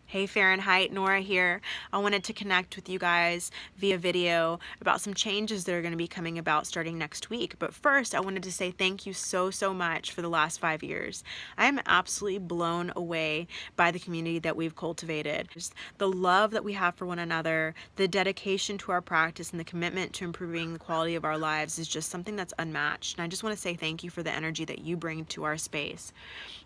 Hey Fahrenheit, Nora here. I wanted to connect with you guys via video about some changes that are going to be coming about starting next week. But first, I wanted to say thank you so much for the last 5 years. I am absolutely blown away by the community that we've cultivated. Just the love that we have for one another, the dedication to our practice, and the commitment to improving the quality of our lives is just something that's unmatched. And I just want to say thank you for the energy that you bring to our space.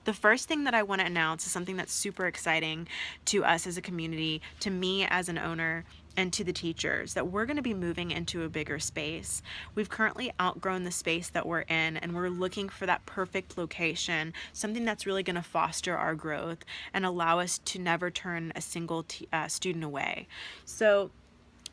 The first thing that I want to announce is something that's super exciting to us as a community, to me as an owner, and to the teachers, that we're going to be moving into a bigger space. We've currently outgrown the space that we're in, and we're looking for that perfect location, something that's really going to foster our growth and allow us to never turn a single student away. So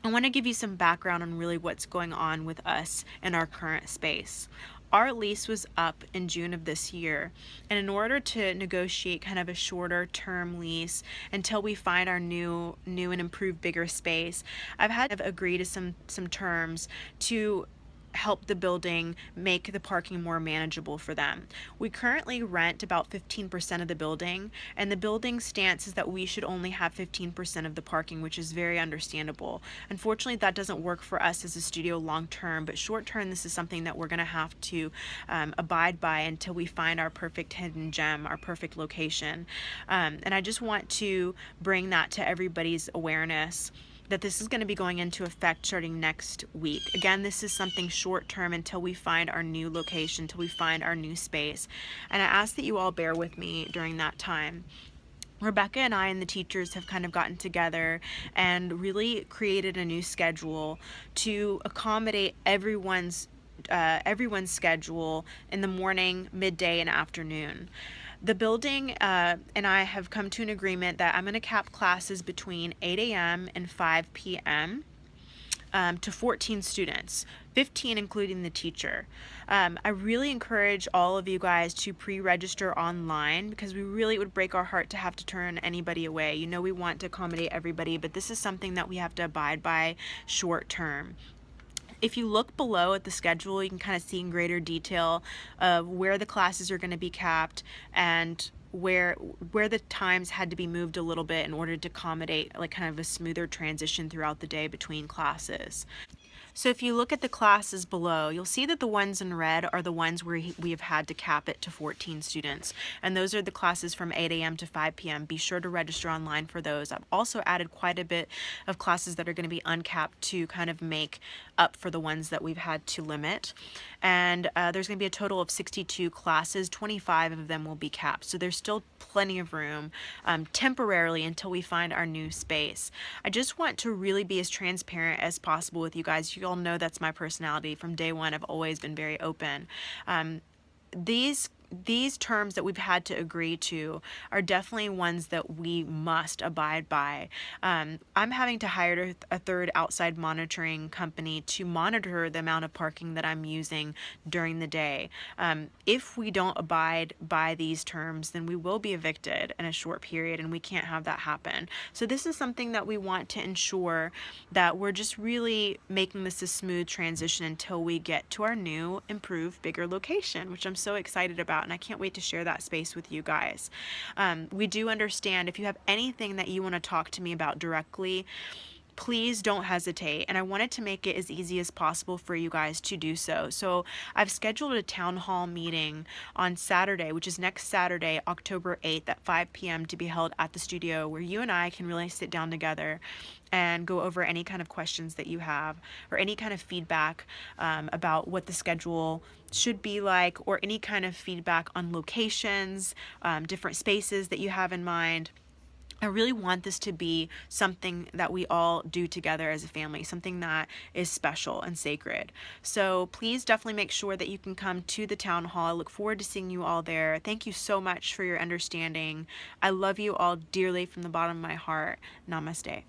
I want to give you some background on really what's going on with us in our current space. Our lease was up in June of this year, and in order to negotiate kind of a shorter term lease until we find our new and improved bigger space, I've had to agree to some terms to help the building make the parking more manageable for them. We currently rent about 15% of the building, and the building stance is that we should only have 15% of the parking, which is very understandable. Unfortunately, that doesn't work for us as a studio long term, but short term, this is something that we're going to have to abide by until we find our perfect hidden gem, our perfect location. And I just want to bring that to everybody's awareness that this is going to be going into effect starting next week. Again, this is something short term until we find our new location, until we find our new space. And I ask that you all bear with me during that time. Rebecca and I and the teachers have kind of gotten together and really created a new schedule to accommodate everyone's schedule in the morning, midday, and afternoon. The building and I have come to an agreement that I'm going to cap classes between 8 a.m. and 5 p.m. To 14 students, 15 including the teacher. I really encourage all of you guys to pre-register online, because it would break our heart to have to turn anybody away. You know, we want to accommodate everybody, but this is something that we have to abide by short term. If you look below at the schedule, you can kind of see in greater detail where the classes are going to be capped and where the times had to be moved a little bit in order to accommodate like kind of a smoother transition throughout the day between classes. So if you look at the classes below, you'll see that the ones in red are the ones where we have had to cap it to 14 students. And those are the classes from 8 a.m. to 5 p.m. Be sure to register online for those. I've also added quite a bit of classes that are going to be uncapped to kind of make up for the ones that we've had to limit. And there's going to be a total of 62 classes. 25 of them will be capped. So there's still plenty of room temporarily until we find our new space. I just want to really be as transparent as possible with you guys. You all know that's my personality. From day one, I've always been very open. These terms that we've had to agree to are definitely ones that we must abide by. I'm having to hire a third outside monitoring company to monitor the amount of parking that I'm using during the day. If we don't abide by these terms, then we will be evicted in a short period, and we can't have that happen. So this is something that we want to ensure that we're just really making this a smooth transition until we get to our new, improved, bigger location, which I'm so excited about. And I can't wait to share that space with you guys. We do understand if you have anything that you want to talk to me about directly, please don't hesitate. And I wanted to make it as easy as possible for you guys to do so. So I've scheduled a town hall meeting on Saturday, which is next Saturday, October 8th at 5 p.m. to be held at the studio, where you and I can really sit down together and go over any kind of questions that you have, or any kind of feedback about what the schedule should be like, or any kind of feedback on locations, different spaces that you have in mind. I really want this to be something that we all do together as a family, something that is special and sacred. So please definitely make sure that you can come to the town hall. I look forward to seeing you all there. Thank you so much for your understanding. I love you all dearly from the bottom of my heart. Namaste.